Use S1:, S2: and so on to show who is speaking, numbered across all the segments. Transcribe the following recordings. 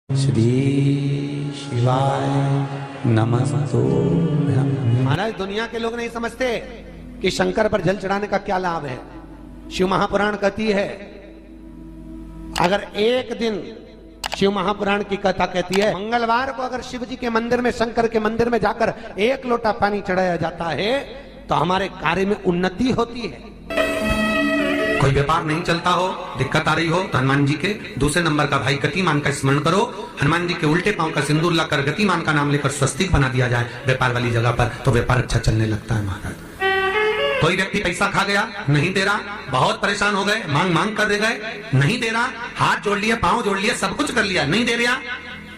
S1: श्री शिवाय नमस्तो।
S2: महाराज, दुनिया के लोग नहीं समझते कि शंकर पर जल चढ़ाने का क्या लाभ है। शिव महापुराण कहती है, अगर एक दिन शिव महापुराण की कथा कहती है, मंगलवार को अगर शिव जी के मंदिर में, शंकर के मंदिर में जाकर एक लोटा पानी चढ़ाया जाता है तो हमारे कार्य में उन्नति होती है।
S3: कोई व्यापार नहीं चलता हो, दिक्कत आ रही हो तो हनुमान जी के दूसरे नंबर का भाई गतिमान का स्मरण करो। हनुमान जी के उल्टे पांव का सिंदूर लाकर गतिमान का नाम लेकर स्वस्तिक बना दिया जाए व्यापार वाली जगह पर, तो व्यापार अच्छा चलने लगता है। महाराज, कोई व्यक्ति पैसा खा गया, नहीं दे रहा, बहुत परेशान हो गए, मांग मांग कर दे गए, नहीं दे रहा, हाथ जोड़ लिया, पांव जोड़ लिया, सब कुछ कर लिया, नहीं दे रहा,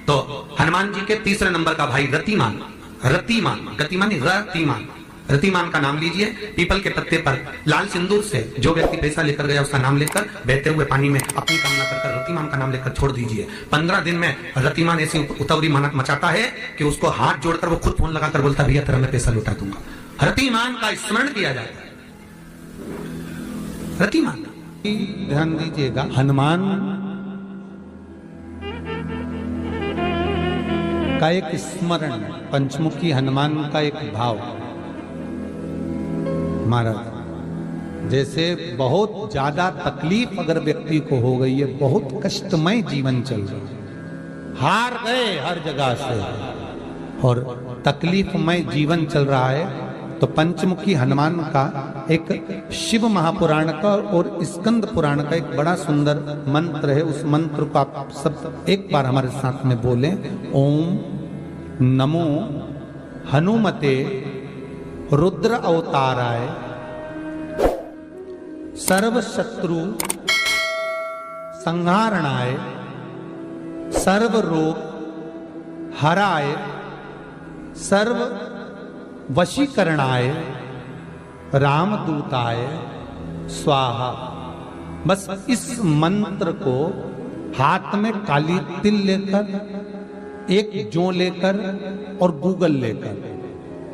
S3: तो हनुमान जी के तीसरे नंबर का भाई रतिमान, रतिमान, गतिमान रतिमान, रतिमान का नाम लीजिए। पीपल के पत्ते पर लाल सिंदूर से जो व्यक्ति पैसा लेकर गया उसका नाम लेकर बहते हुए पानी में अपनी कामना कर रतिमान का नाम लेकर छोड़ दीजिए। 15 दिन में रतिमान ऐसी उतावली मचाता है कि उसको हाथ जोड़कर वो खुद फोन लगाकर बोलता, भैया तेरा मैं पैसा लुटा दूंगा। रतिमान का स्मरण किया जाता है। रतिमान,
S1: ध्यान दीजिएगा, हनुमान का एक स्मरण, पंचमुखी हनुमान का एक भाव। महाराज, जैसे बहुत ज्यादा तकलीफ अगर व्यक्ति को हो गई है, बहुत कष्टमय जीवन चल रहा है, हार गए हर जगह से और तकलीफमय जीवन चल रहा है, तो पंचमुखी हनुमान का एक शिव महापुराण का और स्कंद पुराण का एक बड़ा सुंदर मंत्र है। उस मंत्र को आप सब एक बार हमारे साथ में बोलें। ओम नमो हनुमते रुद्र अवताराय सर्व शत्रु संहारणाय सर्व रोग हराय सर्व वशीकरणाय रामदूताय स्वाहा। बस इस मंत्र को हाथ में काली तिल लेकर, एक जौ लेकर और गूगल लेकर,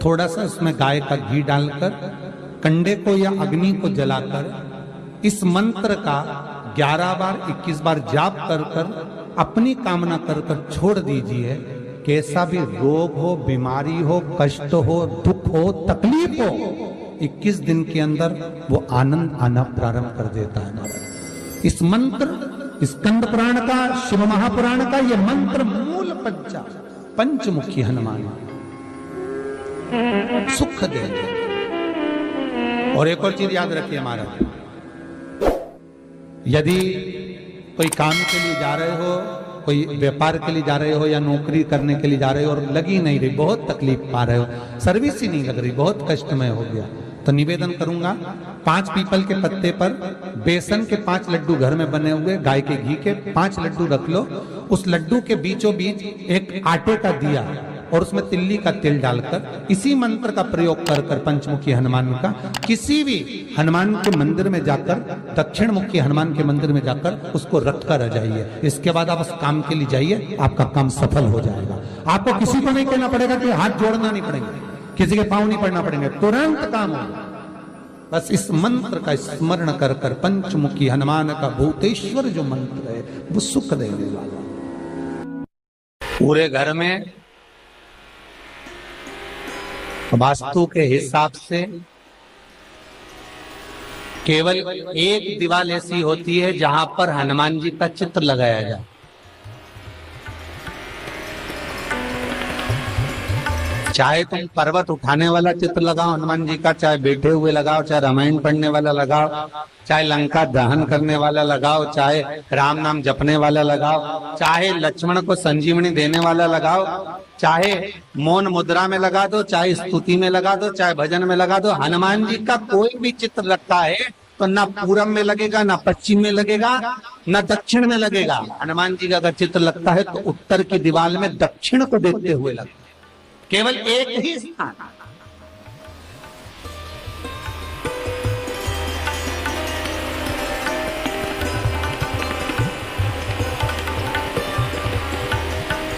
S1: थोड़ा सा उसमें गाय का घी डालकर, कंडे को या अग्नि को जलाकर इस मंत्र का 11 बार 21 बार जाप कर कर अपनी कामना कर कर छोड़ दीजिए। कैसा भी रोग हो, बीमारी हो, कष्ट हो, दुख हो, तकलीफ हो, 21 दिन के अंदर वो आनंद आना प्रारंभ कर देता है। महाराज, इस मंत्र, स्कंद पुराण का, शिव महापुराण का ये मंत्र मूल पंचमुखी हनुमान सुख देंगे। और एक और चीज याद रखिए महाराज, यदि कोई काम के लिए जा रहे हो, कोई व्यापार के लिए जा रहे हो या नौकरी करने के लिए जा रहे हो और लगी नहीं रही, बहुत तकलीफ पा रहे हो, सर्विस ही नहीं लग रही, बहुत कष्टमय हो गया, तो निवेदन करूंगा 5 पीपल के पत्ते पर बेसन के 5 लड्डू घर में बने हुए, गाय के घी के 5 लड्डू रख लो। उस लड्डू के बीचों बीच एक आटे का दिया और उसमें तिल्ली का तेल डालकर इसी मंत्र का प्रयोग कर कर पंचमुखी हनुमान का किसी भी हनुमान के मंदिर में जाकर, दक्षिण मुखी हनुमान के मंदिर में जाकर उसको रख कर आ जाइए। इसके बाद आप उस काम के लिए जाइए, आपका काम सफल हो जाएगा। आपको किसी को नहीं कहना पड़ेगा कि हाथ जोड़ना नहीं पड़ेगा, किसी के पांव नहीं पड़ना पड़ेंगे, तुरंत काम होगा। बस इस मंत्र का स्मरण कर कर पंचमुखी हनुमान का भूतेश्वर जो मंत्र है वो सुख देने वाला। पूरे घर में वास्तु के हिसाब से केवल एक दीवार ऐसी होती है जहां पर हनुमान जी का चित्र लगाया जाए। चाहे तुम पर्वत उठाने वाला चित्र लगाओ हनुमान जी का, चाहे बैठे हुए लगाओ, चाहे रामायण पढ़ने वाला लगाओ, चाहे लंका दहन करने वाला लगाओ, चाहे राम नाम जपने वाला लगाओ, चाहे लक्ष्मण को संजीवनी देने वाला लगाओ, चाहे मौन मुद्रा में लगा दो, चाहे स्तुति में लगा दो, चाहे भजन में लगा दो। हनुमान जी का कोई भी चित्र लगता है तो ना पूरब में लगेगा, ना पश्चिम में लगेगा, ना दक्षिण में लगेगा। हनुमान जी का अगर चित्र लगता है तो उत्तर की दीवार में दक्षिण को देखते हुए लगता है, केवल एक ही स्थान।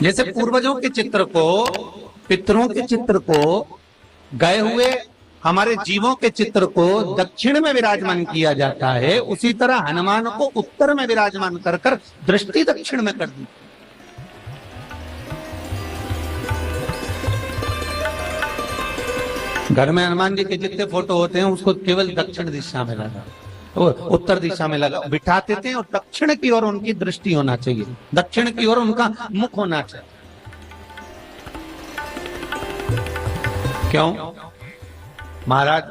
S1: जैसे पूर्वजों के चित्र को, पितरों के चित्र को, गए हुए हमारे जीवों के चित्र को दक्षिण में विराजमान किया जाता है, उसी तरह हनुमान को उत्तर में विराजमान कर कर दृष्टि दक्षिण में कर दी। घर में हनुमान जी के जितने फोटो होते हैं उसको केवल दक्षिण दिशा में लगा, उत्तर दिशा में लगा बिठाते थे, और दक्षिण की ओर उनकी दृष्टि होना चाहिए, दक्षिण की ओर उनका मुख होना चाहिए। क्यों? महाराज,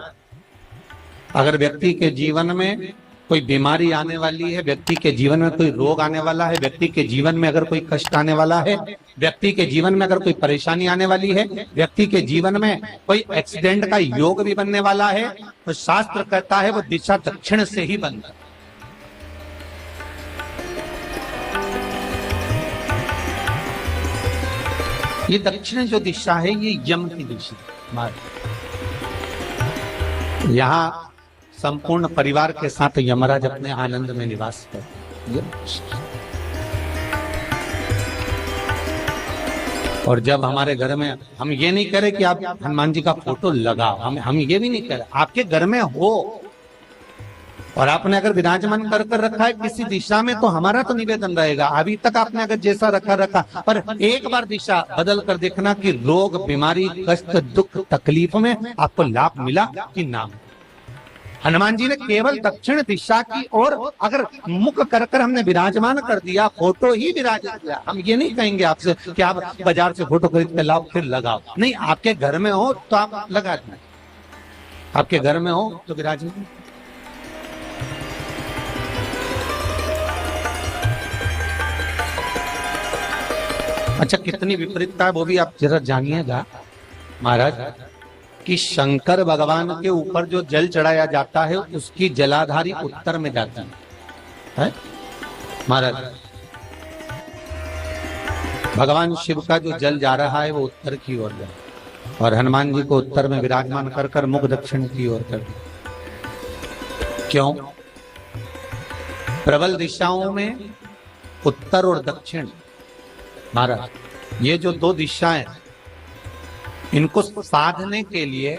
S1: अगर व्यक्ति के जीवन में कोई बीमारी आने वाली है, व्यक्ति के जीवन में कोई रोग आने वाला है, व्यक्ति के जीवन में अगर कोई कष्ट आने वाला है, व्यक्ति के जीवन में अगर कोई परेशानी आने वाली है, व्यक्ति के जीवन में कोई एक्सीडेंट का योग भी बनने वाला है, तो शास्त्र कहता है वो दिशा दक्षिण से ही बनता है। ये दक्षिण जो दिशा है ये यम की दिशा है। यहाँ संपूर्ण परिवार के साथ यमराज अपने आनंद में निवास करते। और जब हमारे घर में, हम ये नहीं कह रहे कि आप हनुमान जी का फोटो लगाओ, हम ये भी नहीं कह रहे, आपके घर में हो और आपने अगर विराजमान कर रखा है किसी दिशा में, तो हमारा तो निवेदन रहेगा, अभी तक आपने अगर जैसा रखा, पर एक बार दिशा बदल कर देखना कि रोग, बीमारी, कष्ट, दुख, तकलीफ में आपको लाभ मिला कि ना। हनुमान जी ने केवल दक्षिण दिशा की ओर अगर मुख कर हमने विराजमान कर दिया, फोटो ही विराजित किया। हम ये नहीं कहेंगे आपसे कि आप बाजार से फोटो खरीद के लाओ फिर लगाओ, नहीं, आपके घर में हो तो आप लगा दें, आपके घर में हो तो विराजमान। अच्छा, कितनी विपरीतता है वो भी आप जरा जानिएगा महाराज, कि शंकर भगवान के ऊपर जो जल चढ़ाया जाता है उसकी जलाधारी उत्तर में जाती है महाराज। भगवान शिव का जो जल जा रहा है वो उत्तर की ओर जा, और हनुमान जी को उत्तर में विराजमान कर मुख दक्षिण की ओर कर। क्यों? प्रबल दिशाओं में उत्तर और दक्षिण महाराज, ये जो दो दिशाएं, इनको साधने के लिए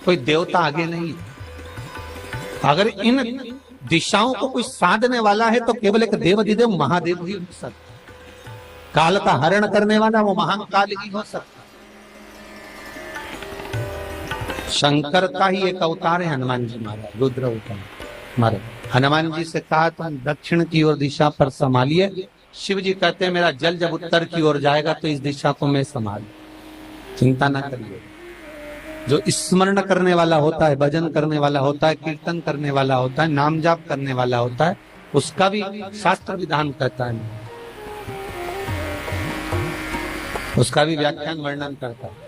S1: कोई देवता आगे नहीं। अगर इन दिशाओं को कोई साधने वाला है तो केवल एक देवाधिदेव महादेव ही हो सकता, काल का हरण करने वाला वो महाकाल ही हो सकता। शंकर का ही एक अवतार है हनुमान जी महाराज, रुद्र अवतार महाराज। हनुमान जी से कहा तुम दक्षिण की ओर दिशा पर संभालिए, शिव जी कहते हैं मेरा जल जब उत्तर की ओर जाएगा तो इस दिशा को मैं संभाल, चिंता ना करिए। जो स्मरण करने वाला होता है, भजन करने वाला होता है, कीर्तन करने वाला होता है, नाम जाप करने वाला होता है, उसका भी शास्त्र विधान कहता है, उसका भी व्याख्यान वर्णन करता है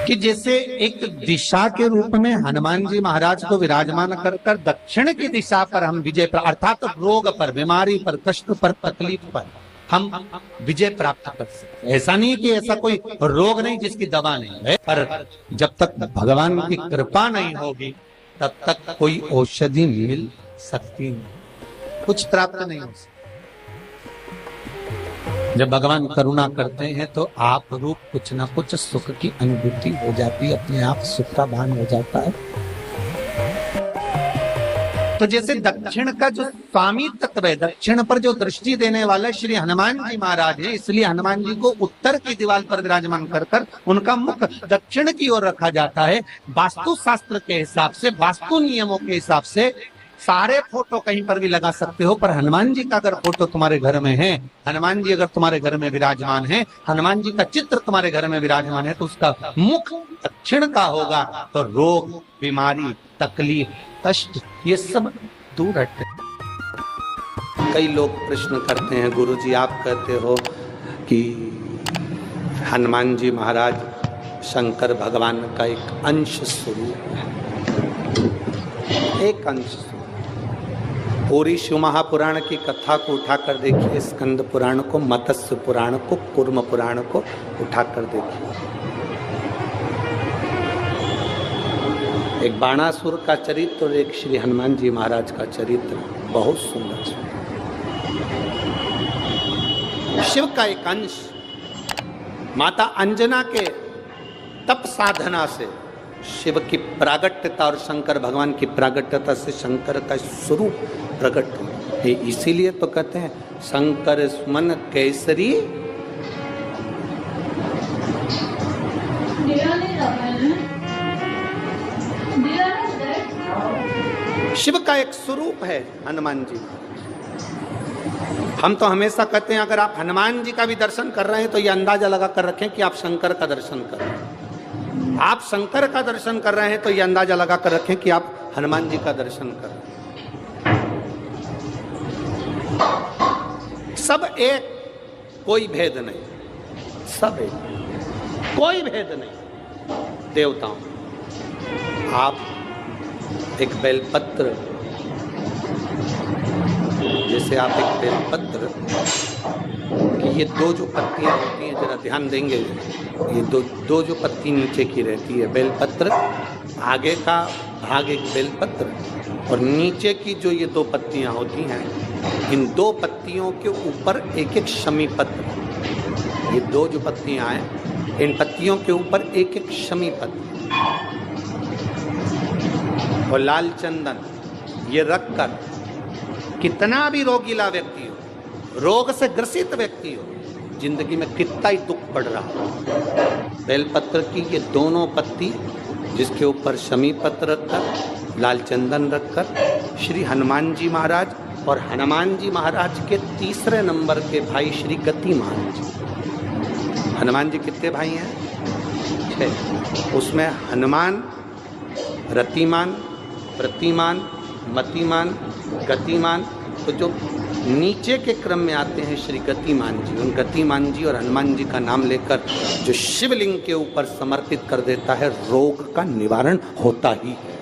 S1: कि जैसे एक दिशा के रूप में हनुमान जी महाराज को विराजमान कर दक्षिण की दिशा पर हम विजय, अर्थात रोग पर, बीमारी पर, कष्ट पर, तकलीफ पर हम विजय प्राप्त कर सकते। ऐसा नहीं कि ऐसा कोई रोग नहीं जिसकी दवा नहीं है, पर जब तक भगवान की कृपा नहीं होगी तब तक कोई औषधि मिल सकती नहीं, कुछ प्राप्त नहीं हो सकता। जब भगवान करुणा करते हैं तो आप रूप कुछ ना कुछ सुख की अनुभूति हो जाती है, अपने आप सुख का भान हो जाता है। तो जैसे दक्षिण का जो स्वामी तत्व है, दक्षिण पर जो दृष्टि देने वाला श्री हनुमान जी महाराज है, इसलिए हनुमान जी को उत्तर की दीवार पर विराजमान कर उनका मुख दक्षिण की ओर रखा जाता है। वास्तु शास्त्र के हिसाब से, वास्तु नियमों के हिसाब से सारे फोटो कहीं पर भी लगा सकते हो, पर हनुमान जी का अगर फोटो तुम्हारे घर में है, हनुमान जी अगर तुम्हारे घर में विराजमान है, हनुमान जी का चित्र तुम्हारे घर में विराजमान है, तो उसका मुख दक्षिण का होगा, तो रोग, बीमारी, तकलीफ, कष्ट ये सब दूर हटते। कई लोग प्रश्न करते हैं, गुरुजी आप कहते हो कि हनुमान जी महाराज शंकर भगवान का एक अंश स्वरूप है, एक अंश। पूरी शिव महापुराण की कथा को उठाकर देखिए, स्कंद पुराण को, मत्स्य पुराण को, कूर्म पुराण को उठाकर देखिए। एक बाणासुर का चरित्र और एक श्री हनुमान जी महाराज का चरित्र बहुत सुंदर। शिव का एक अंश माता अंजना के तप साधना से शिव की प्रागट्यता और शंकर भगवान की प्रागट्यता से शंकर का स्वरूप प्रकट हो। इसीलिए तो कहते हैं शंकर सुमन केसरी
S2: शिव का एक स्वरूप है हनुमान जी। हम तो हमेशा कहते हैं अगर आप हनुमान जी का भी दर्शन कर रहे हैं तो ये अंदाजा लगा कर रखें कि आप शंकर का दर्शन कर रहे हैं। आप शंकर का दर्शन कर रहे हैं तो ये अंदाजा लगा कर रखें कि आप हनुमान जी का दर्शन कर रहे हैं। सब एक, कोई भेद नहीं, सब एक, कोई भेद नहीं। देवताओं, आप एक बेलपत्र, जैसे आप एक बेलपत्र कि ये दो जो पत्तियां होती हैं, जरा ध्यान देंगे, ये दो जो पत्ती नीचे की रहती है बेलपत्र, आगे का भाग एक बेलपत्र और नीचे की जो ये दो पत्तियां होती हैं, इन दो पत्तियों के ऊपर एक एक शमी पत्र। ये दो जो पत्तियां हैं, इन पत्तियों के ऊपर एक एक शमी पत्र और लाल चंदन ये रखकर कितना भी रोगीला व्यक्ति हो, रोग से ग्रसित व्यक्ति हो, जिंदगी में कितना ही दुख पड़ रहा हो, बेलपत्र की ये दोनों पत्ती जिसके ऊपर शमी पत्र रखकर, लाल चंदन रखकर श्री हनुमान जी महाराज और हनुमान जी महाराज के तीसरे नंबर के भाई श्री गतिमान जी। हनुमान जी कितने भाई हैं? 6। उसमें हनुमान, रतिमान, प्रतिमान, मतिमान, गतिमान, तो जो नीचे के क्रम में आते हैं श्री गतिमान जी, उन गतिमान जी और हनुमान जी का नाम लेकर जो शिवलिंग के ऊपर समर्पित कर देता है, रोग का निवारण होता ही है,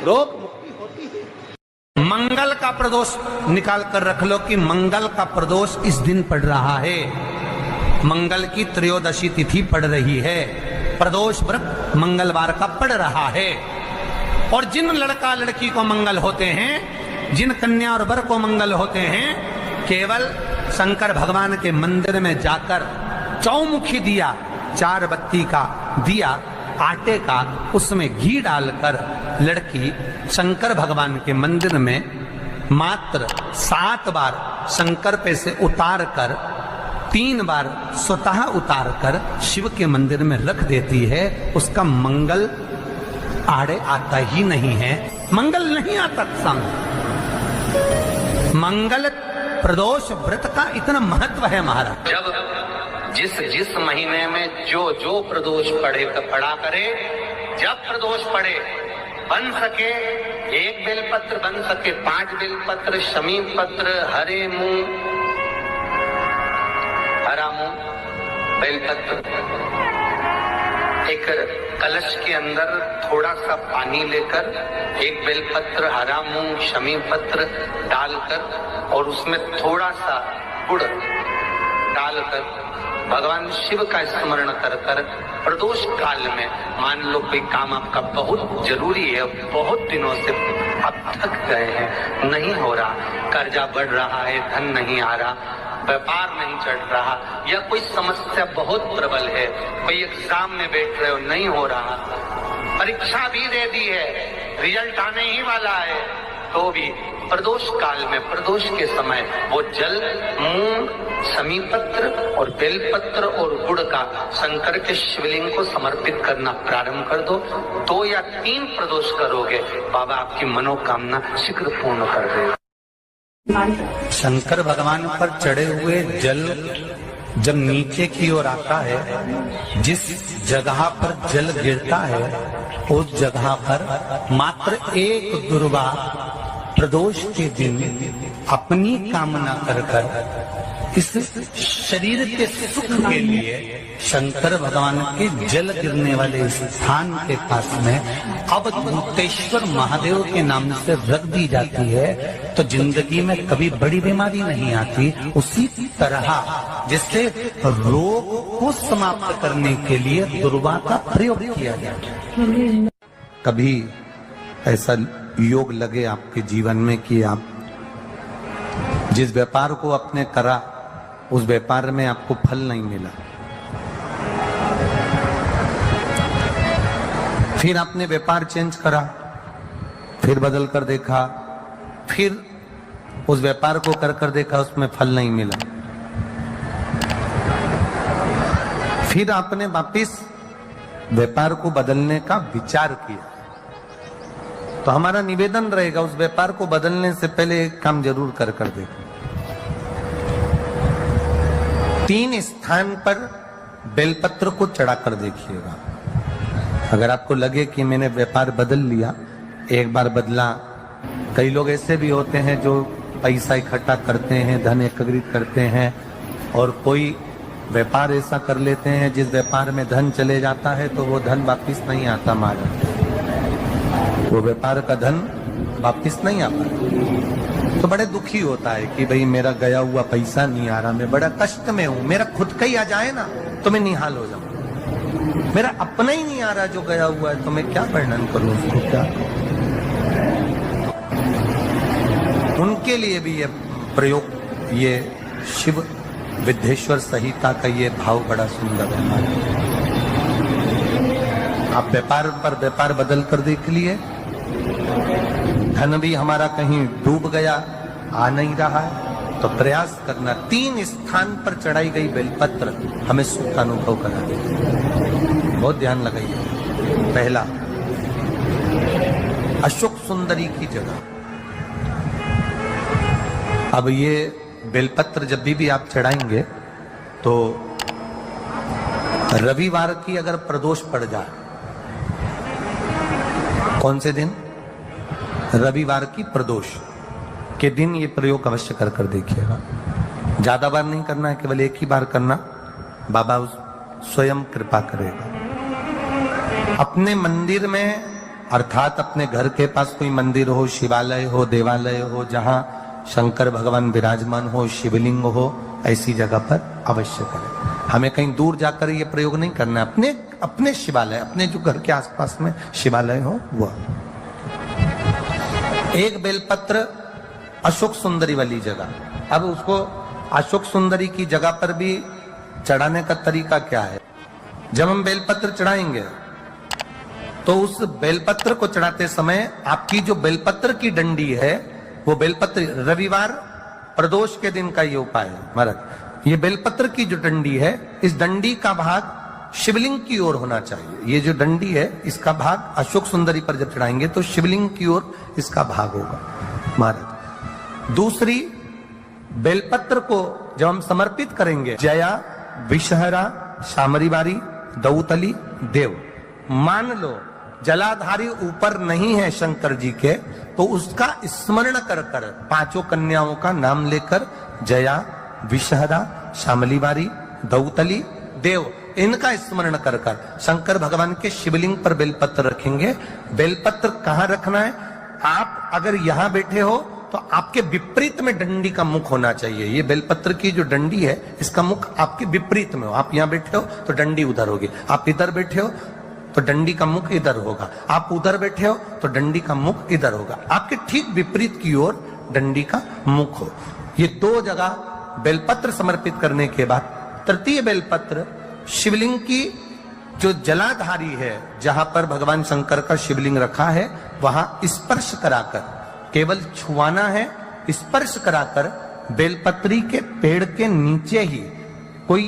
S2: रोग मुक्ति होती है।
S3: मंगल का प्रदोष निकाल कर रख लो कि मंगल का प्रदोष इस दिन पड़ रहा है, मंगल की त्रयोदशी तिथि पड़ रही है, प्रदोष व्रत मंगलवार का पड़ रहा है। और जिन लड़का लड़की को मंगल होते हैं, जिन कन्या और वर को मंगल होते हैं, केवल शंकर भगवान के मंदिर में जाकर चौमुखी दिया, 4 बत्ती का दिया आटे का, उसमें घी डालकर लड़की शंकर भगवान के मंदिर में मात्र 7 बार शंकर पे से उतार कर 3 बार स्वतः उतार कर शिव के मंदिर में रख देती है, उसका मंगल आड़े आता ही नहीं है, मंगल नहीं आता सामने। मंगल प्रदोष व्रत का इतना महत्व है महाराज।
S2: जब जिस महीने में जो प्रदोष पड़ा करे, जब प्रदोष पड़े, बन सके 1 बेलपत्र, बन सके 5 बेलपत्र, शमी पत्र, हरे मूंग, हरा मूंग, बेलपत्र, एक कलश के अंदर थोड़ा सा पानी लेकर 1 बेलपत्र, हरा मूंग, शमी पत्र डालकर और उसमें थोड़ा सा गुड़ डालकर भगवान शिव का स्मरण कर कर प्रदोष काल में, मान लो कोई काम आपका बहुत जरूरी है, बहुत दिनों से आप थक गए हैं, नहीं हो रहा, कर्जा बढ़ रहा है, धन नहीं आ रहा, व्यापार नहीं चढ़ रहा, या कोई समस्या बहुत प्रबल है, कोई एग्जाम में बैठ रहे हो नहीं हो रहा, परीक्षा भी दे दी है, रिजल्ट आने ही वाला है, तो भी प्रदोष काल में, प्रदोष के समय वो जल, मूंग, शमी पत्र और बेलपत्र और गुड़ का शंकर के शिवलिंग को समर्पित करना प्रारंभ कर दो। 2 या 3 प्रदोष करोगे, बाबा आपकी मनोकामना शीघ्र पूर्ण कर देगा।
S1: शंकर भगवान पर चढ़े हुए जल जब नीचे की ओर आता है, जिस जगह पर जल गिरता है उस जगह पर मात्र एक दुर्गा प्रदोष के दिन अपनी कामना कर कर इस शरीर के सुख के लिए शंकर भगवान के जल गिरने वाले स्थान के पास में अवधूतेश्वर महादेव के नाम से रख दी जाती है, तो जिंदगी में कभी बड़ी बीमारी नहीं आती। उसी तरह जिससे रोग को समाप्त करने के लिए दुर्वा का प्रयोग किया जाता है। कभी ऐसा योग लगे आपके जीवन में कि आप जिस व्यापार को आपने करा उस व्यापार में आपको फल नहीं मिला, फिर आपने व्यापार चेंज करा, फिर बदल कर देखा, फिर उस व्यापार को कर कर देखा, उसमें फल नहीं मिला, फिर आपने वापिस व्यापार को बदलने का विचार किया, तो हमारा निवेदन रहेगा उस व्यापार को बदलने से पहले एक काम जरूर कर देखें। 3 स्थान पर बेलपत्र को चढ़ाकर देखिएगा। अगर आपको लगे कि मैंने व्यापार बदल लिया, एक बार बदला, कई लोग ऐसे भी होते हैं जो पैसा इकट्ठा करते हैं, धन एकत्रित करते हैं और कोई व्यापार ऐसा कर लेते हैं जिस व्यापार में धन चले जाता है तो वो धन वापिस नहीं आता महाराज, वो व्यापार का धन वापिस नहीं आता। तो बड़े दुखी होता है कि भाई मेरा गया हुआ पैसा नहीं आ रहा, मैं बड़ा कष्ट में हूं, मेरा खुद का ही आ जाए ना तो मैं निहाल हो जाऊं, मेरा अपना ही नहीं आ रहा जो गया हुआ है तो मैं क्या वर्णन करूं उसको, क्या। उनके लिए भी ये प्रयोग, ये शिव विद्येश्वर संहिता का ये भाव बड़ा सुंदर है। आप व्यापार पर व्यापार बदल कर देख लिए, धन भी हमारा कहीं डूब गया, आ नहीं रहा है, तो प्रयास करना 3 स्थान पर चढ़ाई गई बेलपत्र हमें सुख का अनुभव करा देगी। बहुत ध्यान लगाइए। पहला, अशोक सुंदरी की जगह। अब ये बेलपत्र जब भी आप चढ़ाएंगे तो रविवार की अगर प्रदोष पड़ जाए, कौन से दिन? रविवार की प्रदोष के दिन ये प्रयोग अवश्य कर देखिएगा। ज्यादा बार नहीं करना है, केवल एक ही बार करना, बाबा स्वयं कृपा करेगा। अपने मंदिर में, अर्थात अपने घर के पास कोई मंदिर हो, शिवालय हो, देवालय हो, जहां शंकर भगवान विराजमान हो, शिवलिंग हो, ऐसी जगह पर अवश्य करें। हमें कहीं दूर जाकर ये प्रयोग नहीं करना, अपने शिवालय, अपने जो घर के आसपास में शिवालय हो वह। एक बेलपत्र अशोक सुंदरी वाली जगह। अब उसको अशोक सुंदरी की जगह पर भी चढ़ाने का तरीका क्या है? जब हम बेलपत्र चढ़ाएंगे तो उस बेलपत्र को चढ़ाते समय आपकी जो बेलपत्र की डंडी है, वो बेलपत्र, रविवार प्रदोष के दिन का ये उपाय है महाराज। ये बेलपत्र की जो डंडी है, इस डंडी का भाग शिवलिंग की ओर होना चाहिए। ये जो डंडी है, इसका भाग अशोक सुंदरी पर जब चढ़ाएंगे तो शिवलिंग की ओर इसका भाग होगा महाराज। दूसरी, बेलपत्र को जब हम समर्पित करेंगे, जया, विषहरा, शामरीवारी, दौतली, देव, मान लो जलाधारी ऊपर नहीं है शंकर जी के, तो उसका स्मरण कर 5 कन्याओं का नाम लेकर, जया, विषहरा, शामलीवारी, दौतली, देव, इनका स्मरण कर शंकर भगवान के शिवलिंग पर बेलपत्र रखेंगे। बेलपत्र कहां रखना है? आप अगर यहां बैठे हो तो आपके विपरीत में डंडी का मुख होना चाहिए। ये बेलपत्र की जो डंडी है, इसका मुख आपके विपरीत में हो। आप यहां बैठे हो तो डंडी उधर होगी, आप इधर बैठे हो तो डंडी का मुख इधर होगा, आप उधर बैठे हो तो डंडी का मुख इधर होगा। आपके ठीक विपरीत की ओर डंडी का मुख हो। ये 2 जगह बेलपत्र समर्पित करने के बाद, तृतीय बेलपत्र शिवलिंग की जो जलाधारी है, जहां पर भगवान शंकर का शिवलिंग रखा है, वहां स्पर्श कराकर, केवल छुआना है, स्पर्श कराकर बेलपत्री के पेड़ के नीचे ही कोई